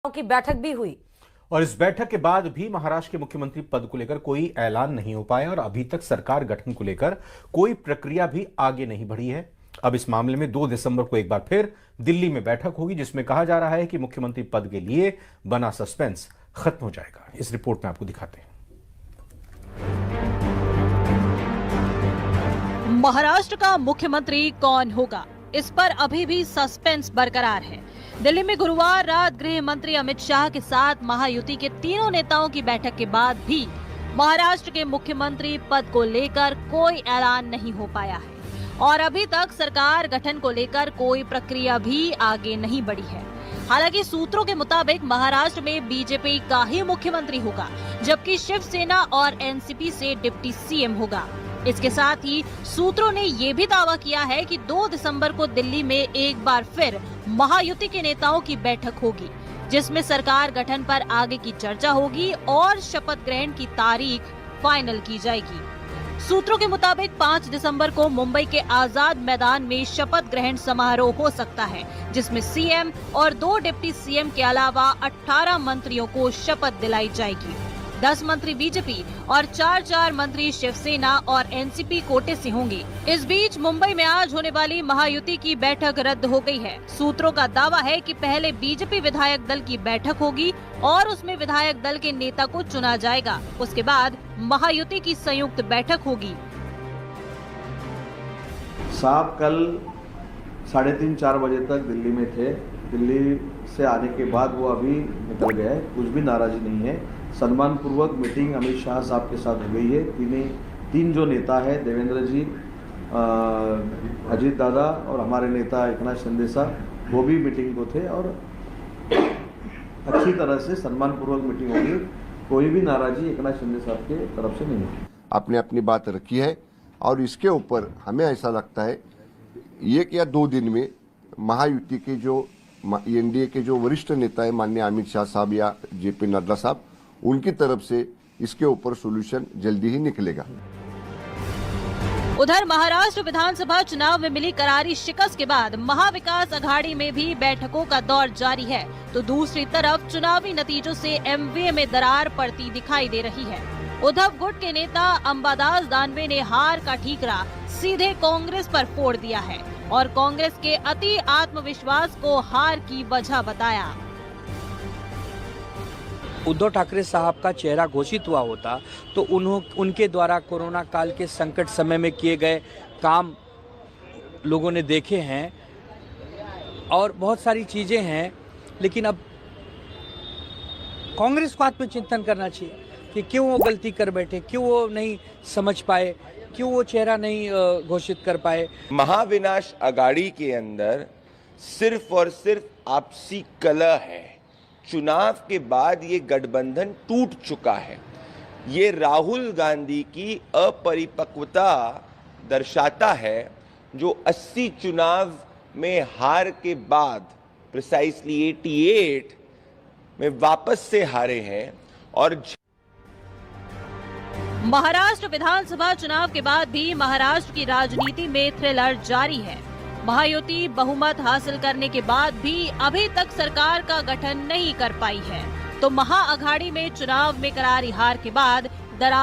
की बैठक भी हुई और इस बैठक के बाद भी महाराष्ट्र के मुख्यमंत्री पद को लेकर कोई ऐलान नहीं हो पाया और अभी तक सरकार गठन को लेकर कोई प्रक्रिया भी आगे नहीं बढ़ी है। अब इस मामले में 2 दिसंबर को एक बार फिर दिल्ली में बैठक होगी, जिसमें कहा जा रहा है कि मुख्यमंत्री पद के लिए बना सस्पेंस खत्म हो जाएगा। इस रिपोर्ट में आपको दिखाते हैं। महाराष्ट्र का मुख्यमंत्री कौन होगा, इस पर अभी भी सस्पेंस बरकरार है। दिल्ली में गुरुवार रात गृह मंत्री अमित शाह के साथ महायुति के तीनों नेताओं की बैठक के बाद भी महाराष्ट्र के मुख्यमंत्री पद को लेकर कोई ऐलान नहीं हो पाया है और अभी तक सरकार गठन को लेकर कोई प्रक्रिया भी आगे नहीं बढ़ी है। हालांकि सूत्रों के मुताबिक महाराष्ट्र में बीजेपी का ही मुख्यमंत्री होगा, जबकि शिवसेना और एनसीपी से डिप्टी सीएम होगा। इसके साथ ही सूत्रों ने ये भी दावा किया है कि 2 दिसंबर को दिल्ली में एक बार फिर महायुति के नेताओं की बैठक होगी, जिसमें सरकार गठन पर आगे की चर्चा होगी और शपथ ग्रहण की तारीख फाइनल की जाएगी। सूत्रों के मुताबिक 5 दिसंबर को मुंबई के आजाद मैदान में शपथ ग्रहण समारोह हो सकता है, जिसमें सीएम और 2 डिप्टी सीएम के अलावा 18 मंत्रियों को शपथ दिलाई जाएगी। 10 मंत्री बीजेपी और 4 मंत्री शिवसेना और एनसीपी कोटे से होंगे। इस बीच मुंबई में आज होने वाली महायुति की बैठक रद्द हो गई है। सूत्रों का दावा है कि पहले बीजेपी विधायक दल की बैठक होगी और उसमें विधायक दल के नेता को चुना जाएगा। उसके बाद महायुति की संयुक्त बैठक होगी। साहब कल 3:30-4 बजे तक दिल्ली में थे। दिल्ली से आने के बाद वो अभी निकल गए, कुछ भी नाराजी नहीं है। सम्मान पूर्वक मीटिंग अमित शाह साहब के साथ हो गई है। तीन जो नेता है, देवेंद्र जी, अजीत दादा और हमारे नेता एकनाथ शिंदे साहब, वो भी मीटिंग को थे और अच्छी तरह से सम्मान पूर्वक मीटिंग होगी। कोई भी नाराजी एकनाथ शिंदे साहब के तरफ से नहीं है। आपने अपनी बात रखी है और इसके ऊपर हमें ऐसा लगता है 1 या 2 दिन में महायुति के जो एनडीए के जो वरिष्ठ नेता है माननीय अमित शाह साहब या जेपी नड्डा साहब, उनकी तरफ से इसके ऊपर सॉल्यूशन जल्दी ही निकलेगा। उधर महाराष्ट्र विधानसभा चुनाव में मिली करारी शिकस्त के बाद महाविकास अघाड़ी में भी बैठकों का दौर जारी है, तो दूसरी तरफ चुनावी नतीजों से एमवीए में दरार पड़ती दिखाई दे रही है। उद्धव गुट के नेता अंबादास दानवे ने हार का ठीकरा सीधे कांग्रेस पर फोड़ दिया है और कांग्रेस के अति आत्मविश्वास को हार की वजह बताया। उद्धव ठाकरे साहब का चेहरा घोषित हुआ होता तो उनके द्वारा कोरोना काल के संकट समय में किए गए काम लोगों ने देखे हैं और बहुत सारी चीज़ें हैं, लेकिन अब कांग्रेस को आत्मचिंतन करना चाहिए कि क्यों वो गलती कर बैठे, क्यों वो नहीं समझ पाए, क्यों वो चेहरा नहीं घोषित कर पाए। महाविनाश अघाड़ी के अंदर सिर्फ और सिर्फ आपसी कलह है। चुनाव के बाद ये गठबंधन टूट चुका है। ये राहुल गांधी की अपरिपक्वता दर्शाता है, जो 80 चुनाव में हार के बाद प्रिसाइसली 88 में वापस से हारे हैं। और महाराष्ट्र विधानसभा चुनाव के बाद भी महाराष्ट्र की राजनीति में थ्रिलर जारी है। महायुति बहुमत हासिल करने के बाद भी अभी तक सरकार का गठन नहीं कर पाई है, तो महाअघाड़ी में चुनाव में करारी हार के बाद